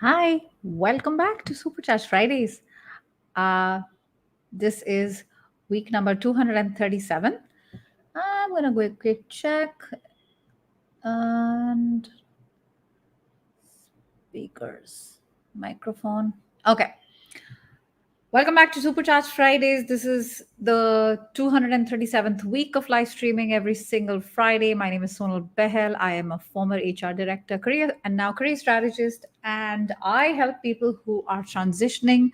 Hi, welcome back to Supercharged Fridays. Uh, this is week number 237. I'm going to go a quick check and speakers, microphone. Okay, welcome back to Supercharged Fridays. This is the 237th week of live streaming every single Friday. My name is Sonal Behel. I am a former HR director, career and now career strategist, and I help people who are transitioning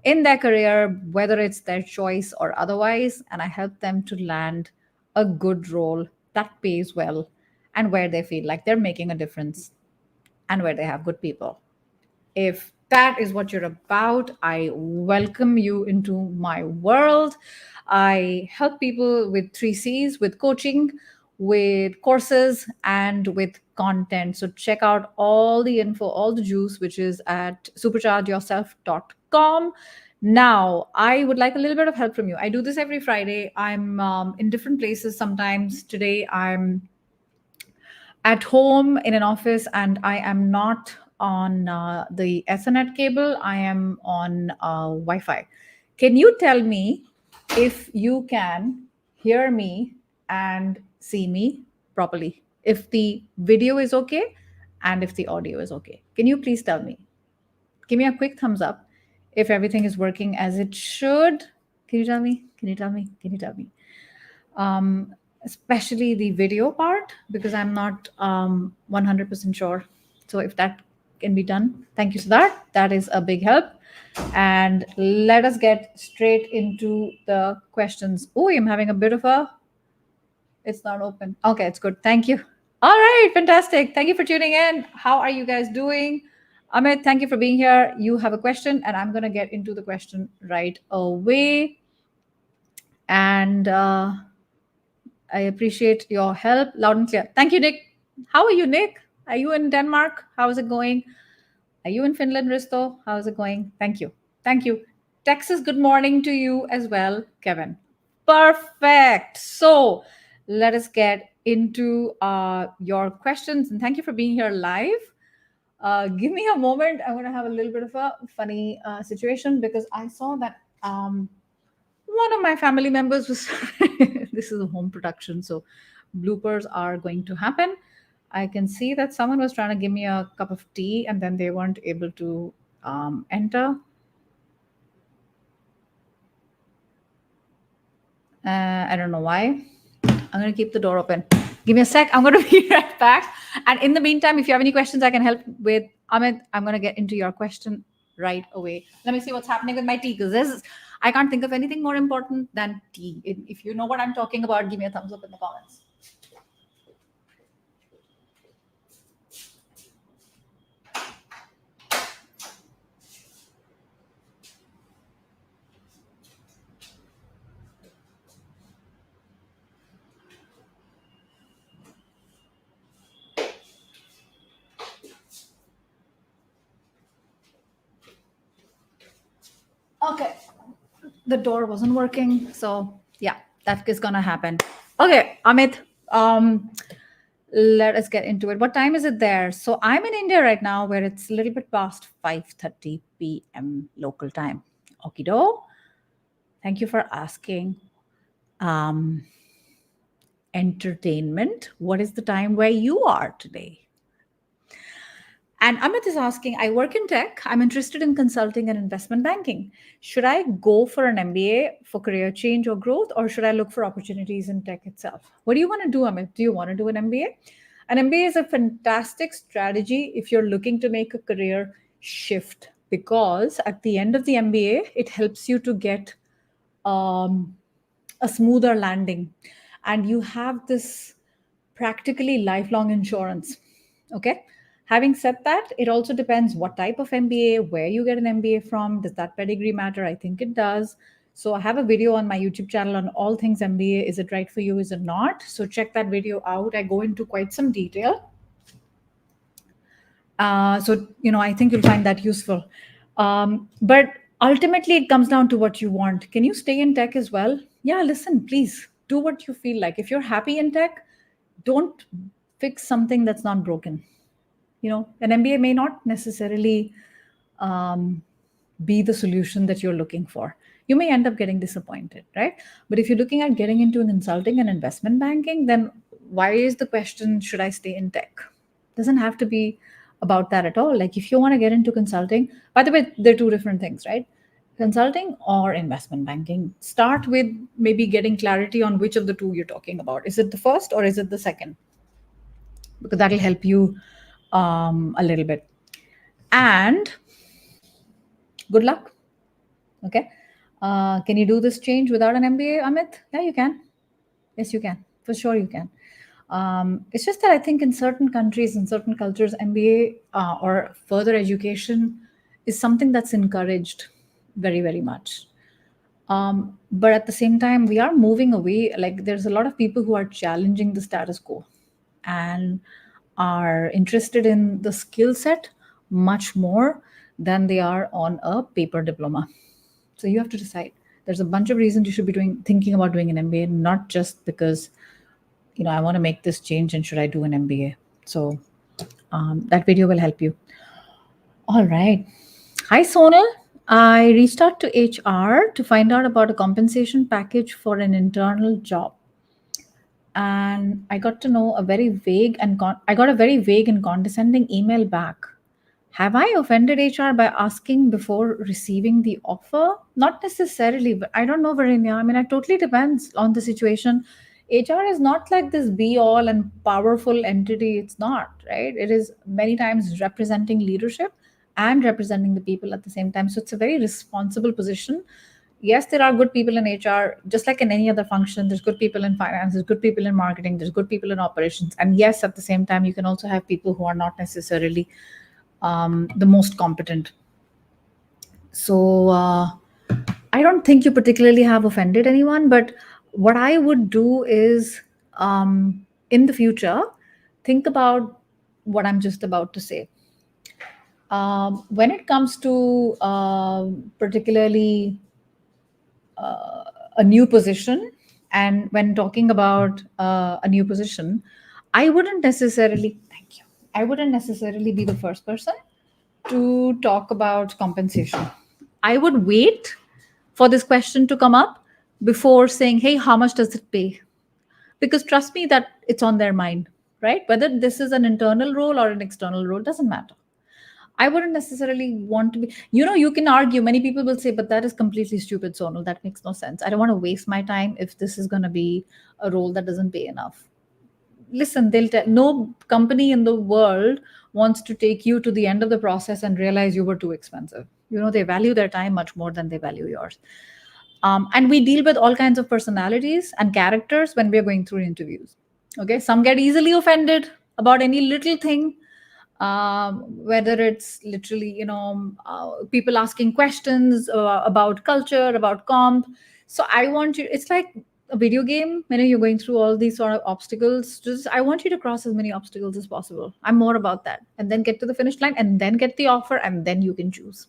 in their career, whether it's their choice or otherwise, and I help them to land a good role that pays well and where they feel like they're making a difference and where they have good people. If that is what you're about, I welcome you into my world. I help people with 3Cs, with coaching, with courses, and with content. So check out all the info, all the juice, which is at superchargeyourself.com. Now, I would like a little bit of help from you. I do this every Friday. I'm in different places sometimes. Today, I'm at home in an office and I am not on the Ethernet cable, I am on Wi Fi. Can you tell me if you can hear me and see me properly? If the video is okay and if the audio is okay? Can you please tell me? Give me a quick thumbs up if everything is working as it should. Can you tell me? Can you tell me? Can you tell me? Especially the video part, because I'm not 100% sure. So if that can be done, thank you for that. That is a big help. And let us get straight into the questions. Oh, I'm having a bit of a, it's not open. Okay, it's good. Thank you. All right, fantastic. Thank you for tuning in. How are you guys doing? Amit, thank you for being here. You have a question, and I'm going to get into the question right away. And I appreciate your help loud and clear. Thank you, Nick. How are you, Nick? Are you in Denmark? How is it going? Are you in Finland, Risto? How is it going? Thank you. Thank you. Texas, good morning to you as well, Kevin. Perfect. So let us get into your questions. And thank you for being here live. Give me a moment. I'm going to have a little bit of a funny situation because I saw that one of my family members was this is a home production, so bloopers are going to happen. I can see that someone was trying to give me a cup of tea and then they weren't able to enter. I don't know why. I'm going to keep the door open. Give me a sec. I'm going to be right back. And in the meantime, if you have any questions I can help with, Amit, I'm going to get into your question right away. Let me see what's happening with my tea because this is, I can't think of anything more important than tea. If you know what I'm talking about, give me a thumbs up in the comments. Okay. The door wasn't working. So yeah, that is gonna happen. Okay, Amit. Let us get into it. What time is it there? So I'm in India right now where it's a little bit past 5:30 p.m. local time. Okido. Thank you for asking. Um, Entertainment. What is the time where you are today? And Amit is asking, I work in tech. I'm interested in consulting and investment banking. Should I go for an MBA for career change or growth, or should I look for opportunities in tech itself? What do you want to do, Amit? Do you want to do an MBA? An MBA is a fantastic strategy if you're looking to make a career shift, because at the end of the MBA, it helps you to get um, a smoother landing. And you have this practically lifelong insurance. Okay. Having said that, it also depends what type of MBA, where you get an MBA from. Does that pedigree matter? I think it does. So I have a video on my YouTube channel on all things MBA. Is it right for you? Is it not? So check that video out. I go into quite some detail. I think you'll find that useful. But ultimately, it comes down to what you want. Can you stay in tech as well? Yeah, listen, please do what you feel like. If you're happy in tech, don't fix something that's not broken. An MBA may not necessarily um, be the solution that you're looking for. You may end up getting disappointed, right? But if you're looking at getting into consulting and investment banking, then why is the question, should I stay in tech? Doesn't have to be about that at all. Like, if you want to get into consulting, by the way, they're two different things, right? Consulting or investment banking. Start with maybe getting clarity on which of the two you're talking about. Is it the first or is it the second? Because that'll help you a little bit. And good luck. Okay. Can you do this change without an MBA, Amit? Yeah, you can. Yes, you can. For sure, you can. It's just that I think in certain countries, in certain cultures, MBA or further education is something that's encouraged very, very much. But at the same time, we are moving away. Like, there's a lot of people who are challenging the status quo and are interested in the skill set much more than they are on a paper diploma. So you have to decide. There's a bunch of reasons you should be thinking about doing an MBA, not just because I want to make this change and should I do an MBA. So that video will help you. All right. Hi, Sonal. I reached out to HR to find out about a compensation package for an internal job. And I got to know a very vague and I got a very vague and condescending email back. Have I offended HR by asking before receiving the offer? Not necessarily, but I don't know, Varinya. I mean, it totally depends on the situation. HR is not like this be all and powerful entity. It's not, right? It is many times representing leadership and representing the people at the same time. So it's a very responsible position. Yes, there are good people in HR, just like in any other function. There's good people in finance, there's good people in marketing, there's good people in operations. And yes, at the same time, you can also have people who are not necessarily the most competent. So I don't think you particularly have offended anyone, but what I would do is in the future, think about what I'm just about to say. When it comes to particularly a new position, and when talking about a new position, I wouldn't necessarily, thank you, I wouldn't necessarily be the first person to talk about compensation. I would wait for this question to come up before saying, hey, how much does it pay? Because trust me that it's on their mind, right? Whether this is an internal role or an external role, doesn't matter. I wouldn't necessarily want to be, you can argue, many people will say, but that is completely stupid, Sonal. That makes no sense. I don't want to waste my time if this is going to be a role that doesn't pay enough. Listen, they'll tell, no company in the world wants to take you to the end of the process and realize you were too expensive. They value their time much more than they value yours. And we deal with all kinds of personalities and characters when we're going through interviews. Okay, some get easily offended about any little thing, whether it's literally, people asking questions about culture, about comp. So I want you, it's like a video game, you're going through all these sort of obstacles. Just, I want you to cross as many obstacles as possible. I'm more about that. And then get to the finish line and then get the offer and then you can choose.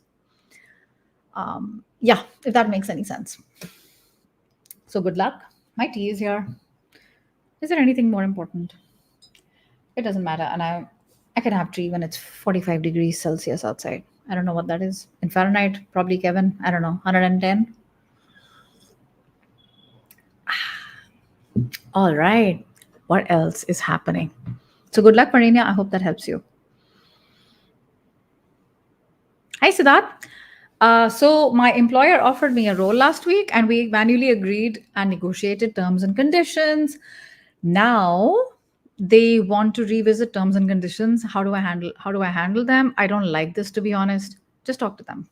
Yeah, if that makes any sense. So good luck. My tea is here. Is there anything more important? It doesn't matter. And I can have tea when it's 45 degrees Celsius outside. I don't know what that is. In Fahrenheit, probably, Kevin. I don't know, 110. All right. What else is happening? So good luck, Marina. I hope that helps you. Hi, Siddharth. So my employer offered me a role last week and we manually agreed and negotiated terms and conditions. Now they want to revisit terms and conditions. How do I handle them? I don't like this, to be honest. Just talk to them.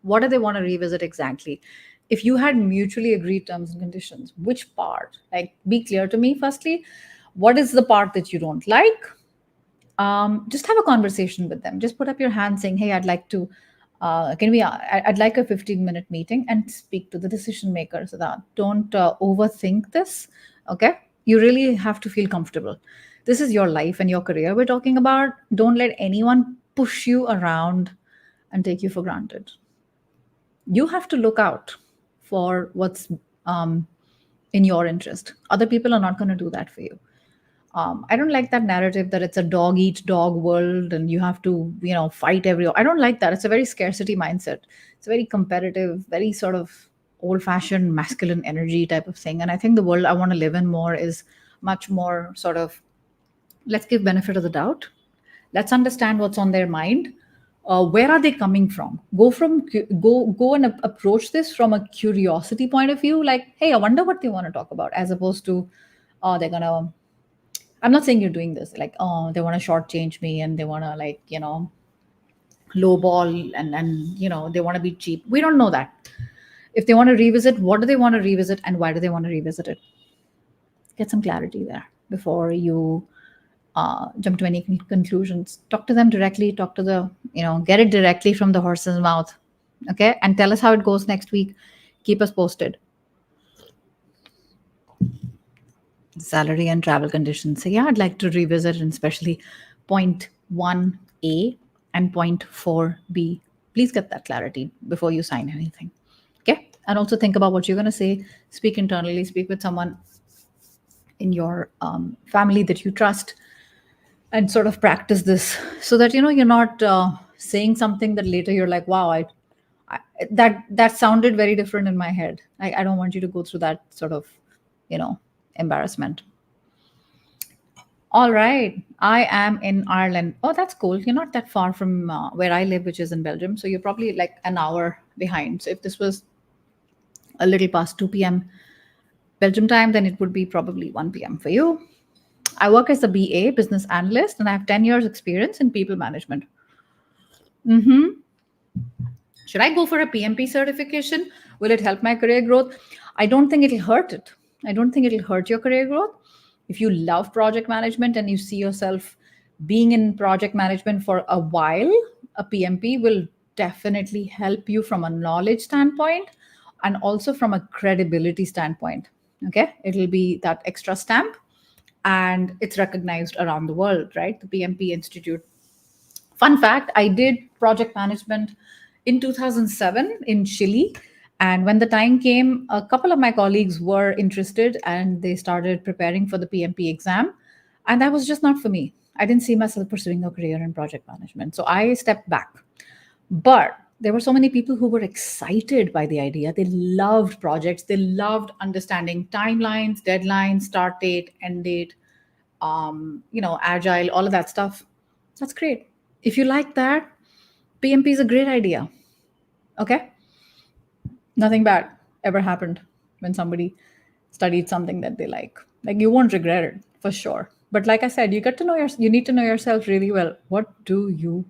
What do they want to revisit exactly? If you had mutually agreed terms and conditions, which part? Like, be clear to me firstly. What is the part that you don't like? Just have a conversation with them. Just put up your hand saying, hey, I'd like to I'd like a 15-minute meeting and speak to the decision maker. So that don't overthink this. Okay, you really have to feel comfortable. This is your life and your career we're talking about. Don't let anyone push you around and take you for granted. You have to look out for what's in your interest. Other people are not going to do that for you. I don't like that narrative that it's a dog eat dog world and you have to, fight every. I don't like that. It's a very scarcity mindset. It's a very competitive, very sort of old fashioned masculine energy type of thing. And I think the world I want to live in more is much more sort of, let's give benefit of the doubt. Let's understand what's on their mind. Where are they coming from? Go and approach this from a curiosity point of view. Like, hey, I wonder what they want to talk about, as opposed to, oh, they're gonna. I'm not saying you're doing this. Like, oh, they want to shortchange me and they want to like, lowball and they want to be cheap. We don't know that. If they want to revisit, what do they want to revisit and why do they want to revisit it? Get some clarity there before you jump to any conclusions. Talk to them directly. Talk to the, get it directly from the horse's mouth. Okay. And tell us how it goes next week. Keep us posted. Salary and travel conditions. So, yeah, I'd like to revisit, and especially point 1A and point 4B. Please get that clarity before you sign anything. Okay. And also think about what you're going to say. Speak internally, speak with someone in your family that you trust, and sort of practice this so that you're not saying something that later you're like, wow, that sounded very different in my head. I don't want you to go through that sort of embarrassment. All right, I am in Ireland. Oh, that's cool. You're not that far from where I live, which is in Belgium, so you're probably like an hour behind. So if this was a little past 2 p.m. Belgium time, then it would be probably 1 p.m. for you. I work as a BA, business analyst, and I have 10 years experience in people management. Should I go for a PMP certification? Will it help my career growth? I don't think it'll hurt it. I don't think it'll hurt your career growth. If you love project management and you see yourself being in project management for a while, a PMP will definitely help you from a knowledge standpoint and also from a credibility standpoint. Okay, it'll be that extra stamp, and it's recognized around the world, right? The PMP Institute. Fun fact, I did project management in 2007 in Chile. And when the time came, a couple of my colleagues were interested and they started preparing for the PMP exam. And that was just not for me. I didn't see myself pursuing a career in project management. So I stepped back. But there were so many people who were excited by the idea. They loved projects. They loved understanding timelines, deadlines, start date, end date, agile, all of that stuff. That's great. If you like that, PMP is a great idea. Okay. Nothing bad ever happened when somebody studied something that they like. Like, you won't regret it for sure. But like I said, you need to know yourself really well. What do you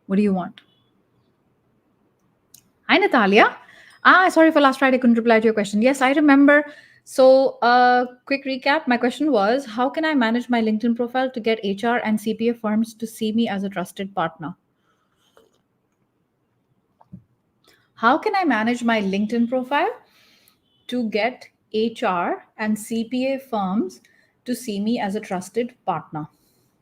want? Hi, Natalia. Sorry for last Friday, I couldn't reply to your question. Yes, I remember. So, quick recap. My question was, how can I manage my LinkedIn profile to get HR and CPA firms to see me as a trusted partner? How can I manage my LinkedIn profile to get HR and CPA firms to see me as a trusted partner?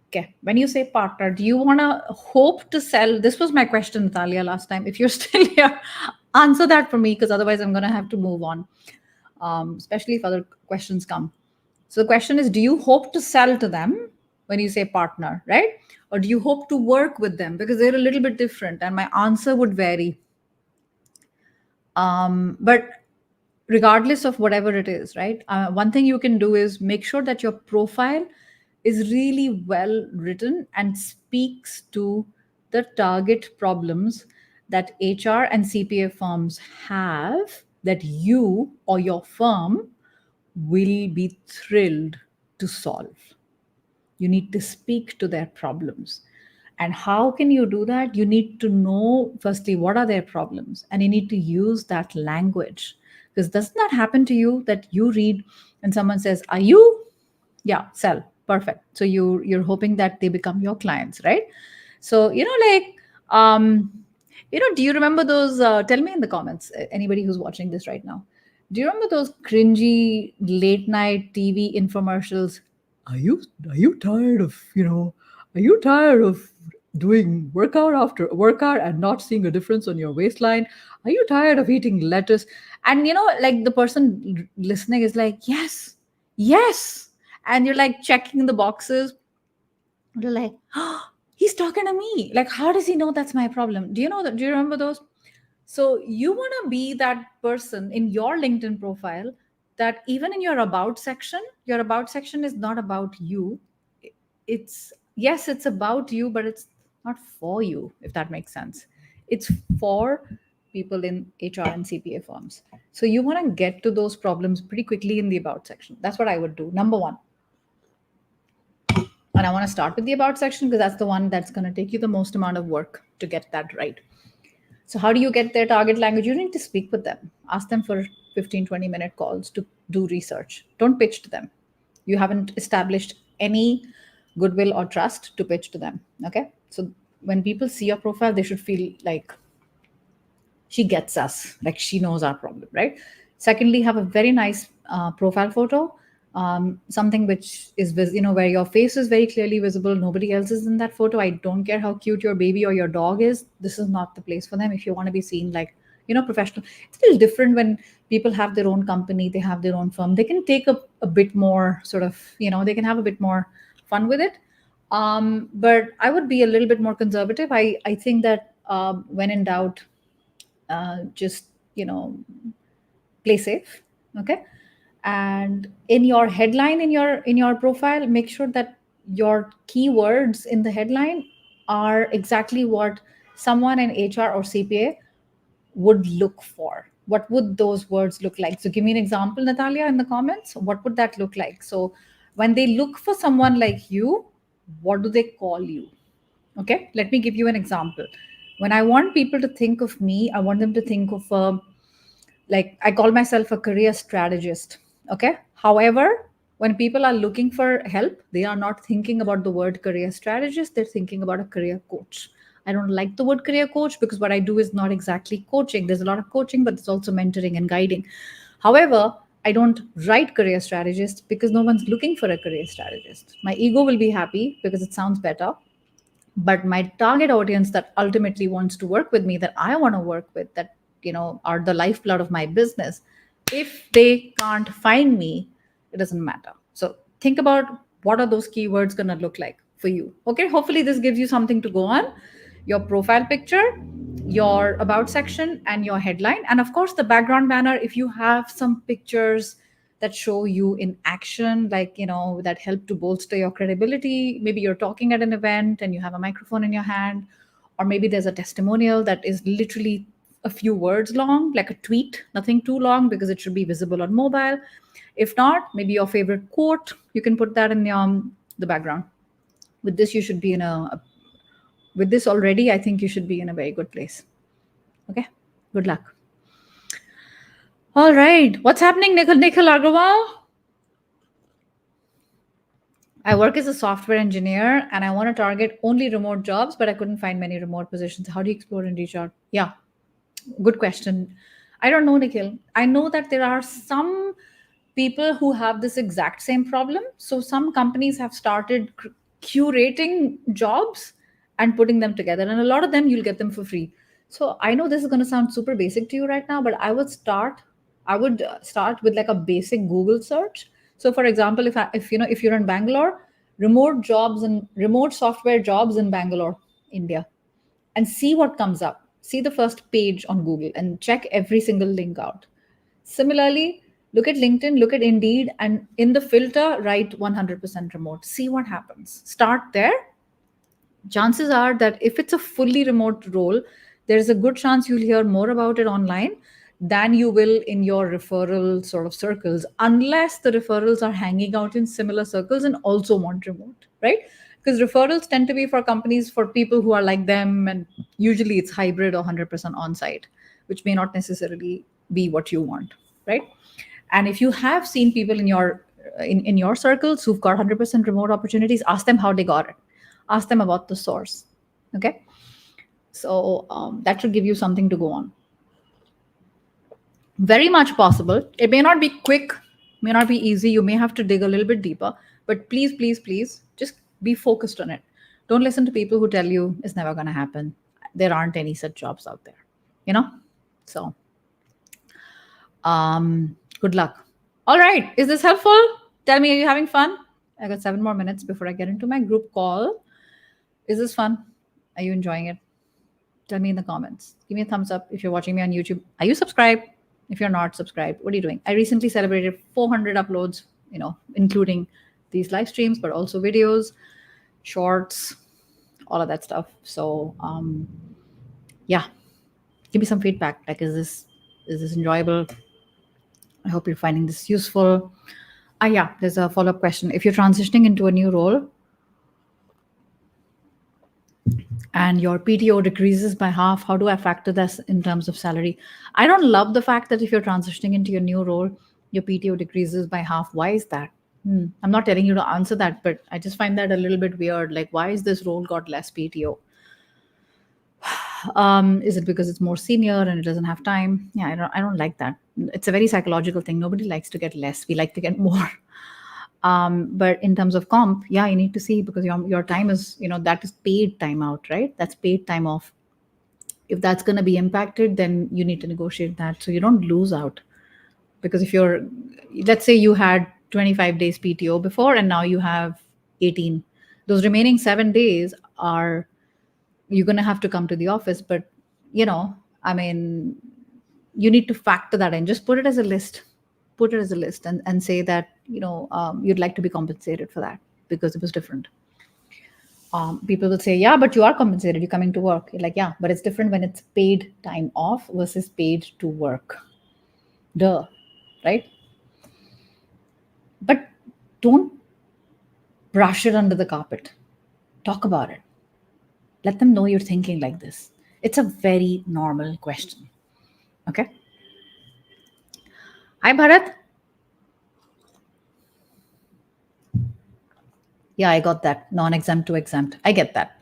Okay. When you say partner, do you want to hope to sell? This was my question, Natalia, last time. If you're still here, answer that for me, because otherwise I'm going to have to move on, especially if other questions come. So the question is, do you hope to sell to them when you say partner, right? Or do you hope to work with them? Because they're a little bit different and my answer would vary. But regardless of whatever it is, right? One thing you can do is make sure that your profile is really well written and speaks to the target problems that HR and CPA firms have that you or your firm will be thrilled to solve. You need to speak to their problems. And how can you do that? You need to know, firstly, what are their problems? And you need to use that language. Because doesn't that happen to you that you read and someone says, are you? Yeah, sell. Perfect. So you're hoping that they become your clients, right? So, do you remember those? Tell me in the comments, anybody who's watching this right now. Do you remember those cringy late night TV infomercials? Are you tired of, are you tired of doing workout after workout and not seeing a difference on your waistline? Are you tired of eating lettuce? And like the person listening is like, yes, and you're like checking the boxes. You're like, oh, he's talking to me. Like, how does he know that's my problem? Do you know that? Do you remember those? So you want to be that person in your LinkedIn profile that even in your about section is not about you. It's, yes, it's about you, but it's not for you, if that makes sense. It's for people in HR and CPA firms. So you want to get to those problems pretty quickly in the about section. That's what I would do. Number one. And I want to start with the about section because that's the one that's going to take you the most amount of work to get that right. So how do you get their target language? You need to speak with them. Ask them for 15-20 minute calls to do research. Don't pitch to them. You haven't established any goodwill or trust to pitch to them. Okay. So when people see your profile, they should feel like she gets us, like she knows our problem, right? Secondly, have a very nice profile photo, something which is where your face is very clearly visible, nobody else is in that photo. I don't care how cute your baby or your dog is, this is not the place for them. If you want to be seen like professional, it's still different when people have their own company, they have their own firm, they can take a bit more sort of, they can have a bit more fun with it. But I would be a little bit more conservative. I think that when in doubt, just play safe. Okay. And in your headline, in your profile, make sure that your keywords in the headline are exactly what someone in HR or CPA would look for. What would those words look like? So give me an example, Natalia, in the comments. What would that look like? So when they look for someone like you, what do they call you? Okay, let me give you an example. When I want people to think of me, I want them to think of like I call myself a career strategist. Okay. However, when people are looking for help, they are not thinking about the word career strategist, they're thinking about a career coach. I don't like the word career coach because what I do is not exactly coaching. There's a lot of coaching, but there's also mentoring and guiding. However, I don't write career strategist because no one's looking for a career strategist. My ego will be happy because it sounds better, but my target audience that ultimately wants to work with me, that I want to work with, that are the lifeblood of my business, if they can't find me, it doesn't matter. So think about what are those keywords going to look like for you. Okay, hopefully this gives you something to go on. Your profile picture, your about section, and your headline, and of course the background banner. If you have some pictures that show you in action, like that help to bolster your credibility, maybe you're talking at an event and you have a microphone in your hand, or maybe there's a testimonial that is literally a few words long, like a tweet, nothing too long because it should be visible on mobile. If not, maybe your favorite quote, you can put that in the background. With this, you should be with this already, I think you should be in a very good place. Okay, good luck. All right, what's happening, Nikhil Agrawal? I work as a software engineer and I want to target only remote jobs, but I couldn't find many remote positions. How do you explore and reach out? Yeah, good question. I don't know, Nikhil. I know that there are some people who have this exact same problem. So some companies have started curating jobs and putting them together, and a lot of them you'll get them for free. So I know this is going to sound super basic to you right now, but I would start with like a basic Google search. So for example, if you're in Bangalore, remote jobs and remote software jobs in Bangalore, India, and see what comes up. See the first page on Google and check every single link out. Similarly, look at LinkedIn, look at Indeed, and in the filter, write 100% remote. See what happens. Start there. Chances are that if it's a fully remote role, there's a good chance you'll hear more about it online than you will in your referral sort of circles, unless the referrals are hanging out in similar circles and also want remote, right? Because referrals tend to be for companies, for people who are like them, and usually it's hybrid or 100% on site, which may not necessarily be what you want, right? And if you have seen people in your circles who've got 100% remote opportunities, ask them how they got it. Ask them about the source. Okay. So that should give you something to go on. Very much possible. It may not be quick, may not be easy. You may have to dig a little bit deeper, but please, please, please just be focused on it. Don't listen to people who tell you it's never going to happen. There aren't any such jobs out there, So good luck. All right. Is this helpful? Tell me, are you having fun? I got 7 more minutes before I get into my group call. Is this fun? Are you enjoying it? Tell me in the comments. Give me a thumbs up if you're watching me on YouTube. Are you subscribed? If you're not subscribed, what are you doing? I recently celebrated 400 uploads, including these live streams, but also videos, shorts, all of that stuff. So, yeah, give me some feedback. Like, is this enjoyable? I hope you're finding this useful. Yeah, there's a follow up question. If you're transitioning into a new role, and your PTO decreases by half, how do I factor this in terms of salary? I don't love the fact that if you're transitioning into your new role, your PTO decreases by half. Why is that? I'm not telling you to answer that, but I just find that a little bit weird. Like, why is this role got less PTO? Is it because it's more senior and it doesn't have time? Yeah, I don't like that. It's a very psychological thing. Nobody likes to get less. We like to get more. But in terms of comp, yeah, you need to see, because your time is, that is paid time out, right? That's paid time off. If that's going to be impacted, then you need to negotiate that so you don't lose out. Because if let's say you had 25 days PTO before and now you have 18, those remaining 7 days are, you're going to have to come to the office. But, I mean, you need to factor that in. Just put it as a list. Put it as a list and say that, you'd like to be compensated for that because it was different. People will say, yeah, but you are compensated. You're coming to work. You're like, yeah, but it's different when it's paid time off versus paid to work. Duh, right? But don't brush it under the carpet. Talk about it. Let them know you're thinking like this. It's a very normal question. Okay. Hi, Bharat. Yeah, I got that. Non-exempt to exempt. I get that.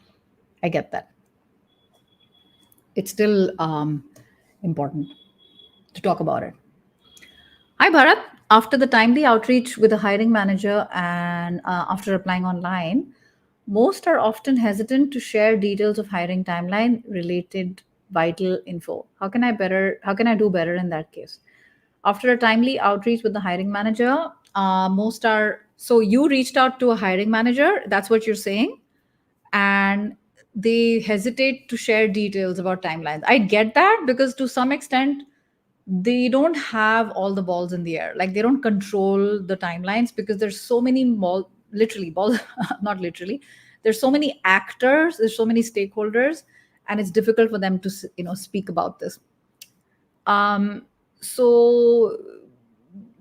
It's still important to talk about it. Hi, Bharat. After the timely outreach with the hiring manager and after applying online, most are often hesitant to share details of hiring timeline related vital info. How can I do better in that case? After a timely outreach with the hiring manager, most are, so you reached out to a hiring manager, that's what you're saying, and they hesitate to share details about timelines. I get that, because to some extent they don't have all the balls in the air. Like, they don't control the timelines because there's so many literally balls, not literally. There's so many actors, there's so many stakeholders, and it's difficult for them to speak about this. So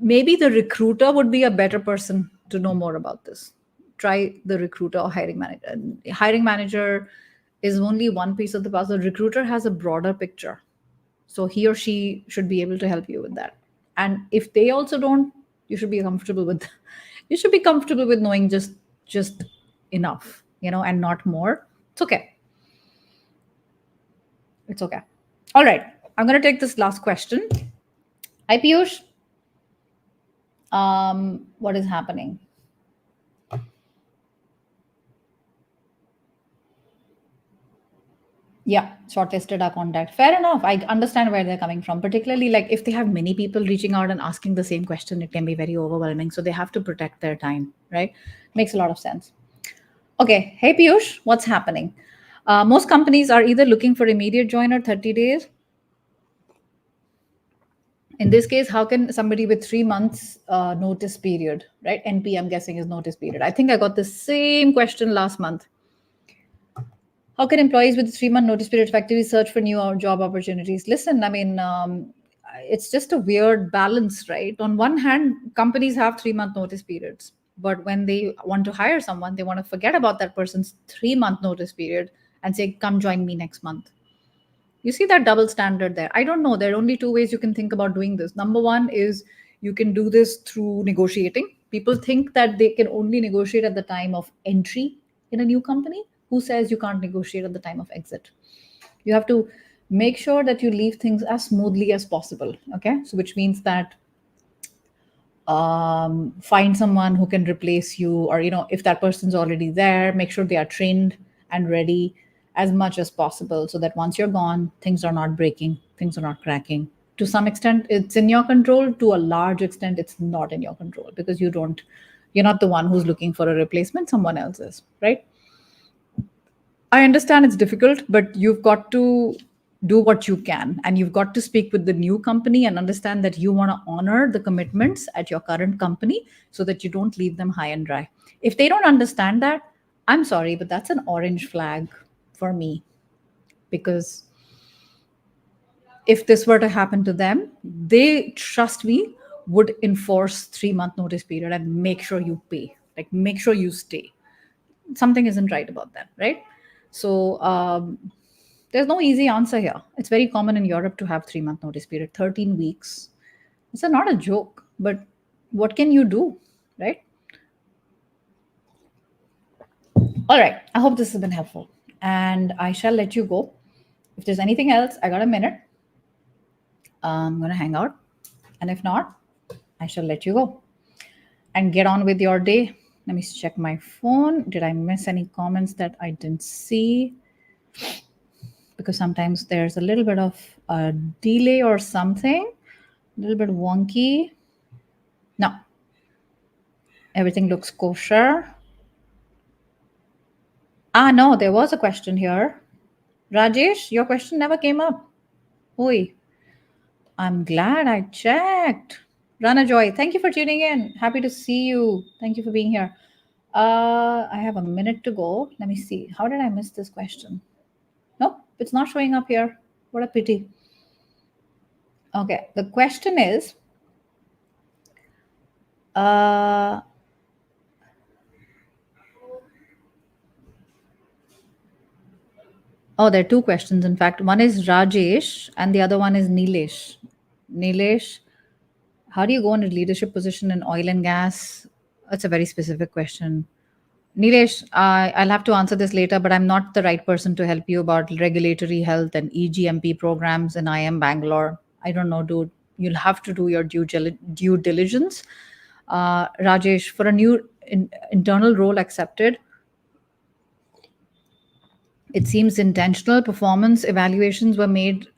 maybe the recruiter would be a better person to know more about this. Try the recruiter or hiring manager. Hiring manager is only one piece of the puzzle. Recruiter has a broader picture, so he or she should be able to help you with that. And if they also don't, you should be comfortable with you should be comfortable with knowing just enough, and not more. It's okay. All right, I'm going to take this last question. Hi, Piyush. What is happening? Yeah, shortlisted our contact. Fair enough. I understand where they're coming from. Particularly, like, if they have many people reaching out and asking the same question, it can be very overwhelming. So they have to protect their time, right? Makes a lot of sense. Okay. Hey, Piyush, what's happening? Most companies are either looking for immediate join or 30 days. In this case, how can somebody with 3 months notice period, right? NP, I'm guessing, is notice period. I think I got the same question last month. How can employees with a 3 month notice period effectively search for new job opportunities? Listen, I mean, it's just a weird balance, right? On one hand, companies have 3 month notice periods, but when they want to hire someone, they want to forget about that person's 3 month notice period and say, come join me next month. You see that double standard there? I don't know. There are only two ways you can think about doing this. Number one is you can do this through negotiating. People think that they can only negotiate at the time of entry in a new company. Who says you can't negotiate at the time of exit? You have to make sure that you leave things as smoothly as possible. Okay. So, which means that find someone who can replace you, or if that person's already there, make sure they are trained and ready as much as possible, so that once you're gone, things are not breaking, things are not cracking. To some extent it's in your control, to a large extent it's not in your control, because you don't You're not the one who's looking for a replacement, someone else is, right? I understand it's difficult, but you've got to do what you can. And you've got to speak with the new company and understand that you want to honor the commitments at your current company so that you don't leave them high and dry. If they don't understand that, I'm sorry, but that's an orange flag for me. Because if this were to happen to them, they, trust me, would enforce 3 month notice period and make sure you pay, like make sure you stay. Something isn't right about that, right? So there's no easy answer here. It's very common in Europe to have 3 month notice period, 13 weeks. It's not a joke, but what can you do, right? All right. I hope this has been helpful, and I shall let you go. If there's anything else, I got a minute. I'm going to hang out. And if not, I shall let you go and get on with your day. Let me check my phone. Did I miss any comments that I didn't see? Because sometimes there's a little bit of a delay or something, a little bit wonky. No, everything looks kosher. No, there was a question here. Rajesh, your question never came up. Oi, I'm glad I checked. Rana Joy, thank you for tuning in. Happy to see you. Thank you for being here. I have a minute to go. Let me see. How did I miss this question? Nope, it's not showing up here. What a pity. Okay, the question is, oh, there are two questions. In fact, one is Rajesh and the other one is Nilesh. Nilesh, how do you go into leadership position in oil and gas? That's a very specific question. Nilesh, I'll have to answer this later, but I'm not the right person to help you about regulatory health and EGMP programs in IM Bangalore. I don't know, dude. You'll have to do your due diligence. Rajesh, for a new internal role accepted, it seems intentional performance evaluations were made.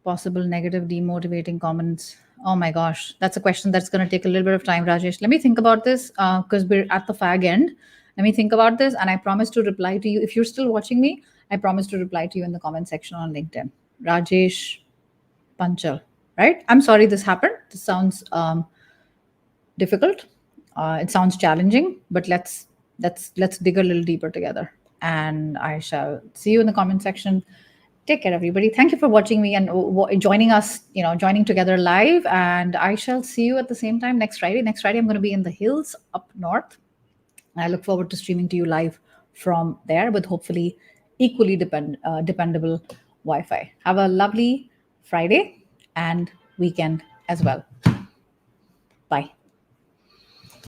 Possible negative demotivating comments. Oh my gosh, that's a question that's going to take a little bit of time, Rajesh. Let me think about this because we're at the fag end. Let me think about this, and I promise to reply to you. If you're still watching me, I promise to reply to you in the comment section on LinkedIn. Rajesh Panchal, right? I'm sorry this happened. This sounds difficult. It sounds challenging, but let's dig a little deeper together. And I shall see you in the comment section. Take care, everybody. Thank you for watching me and joining us, joining together live. And I shall see you at the same time next Friday. Next Friday, I'm going to be in the hills up north. I look forward to streaming to you live from there with hopefully equally dependable Wi-Fi. Have a lovely Friday and weekend as well. Bye.